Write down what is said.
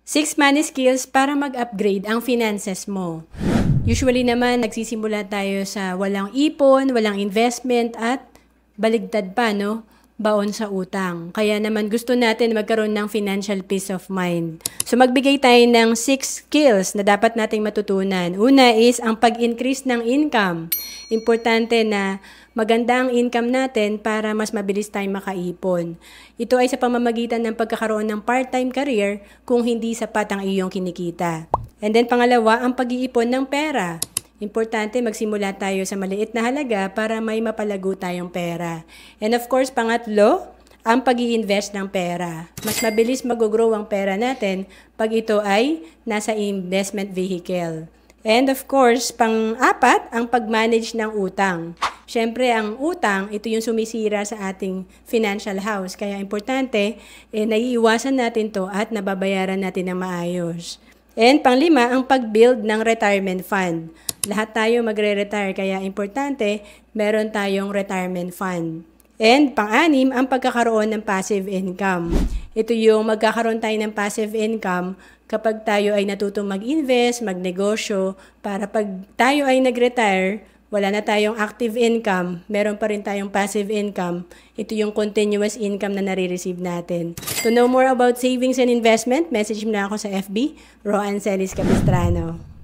6 money skills para mag-upgrade ang finances mo. Usually naman, nagsisimula tayo sa walang ipon, walang investment at baligtad pa, no? Baon sa utang. Kaya naman gusto natin magkaroon ng financial peace of mind. So magbigay tayo ng 6 skills na dapat nating matutunan. Una is ang pag-increase ng income. Importante na maganda ang income natin para mas mabilis tayong makaipon. Ito ay sa pamamagitan ng pagkakaroon ng part-time career kung hindi sapat ang iyong kinikita. And then pangalawa, ang pag-iipon ng pera. Importante magsimula tayo sa maliit na halaga para may mapalago tayong pera. And of course, pangatlo, ang pag-i-invest ng pera. Mas mabilis mag-grow ang pera natin pag ito ay nasa investment vehicle. And of course, pang-apat, ang pag-manage ng utang. Siyempre, ang utang, ito yung sumisira sa ating financial house. Kaya importante, naiiwasan natin to at nababayaran natin ng maayos. And panglima, ang pag-build ng retirement fund. Lahat tayo magre-retire, kaya importante, meron tayong retirement fund. And pang-anim, ang pagkakaroon ng passive income. Ito yung magkakaroon tayo ng passive income kapag tayo ay natutong mag-invest, magnegosyo, para pag tayo ay nag-retire, wala na tayong active income, meron pa rin tayong passive income. Ito yung continuous income na nare-receive natin. To know more about savings and investment, message mo na ako sa FB, Roan Celis Capistrano.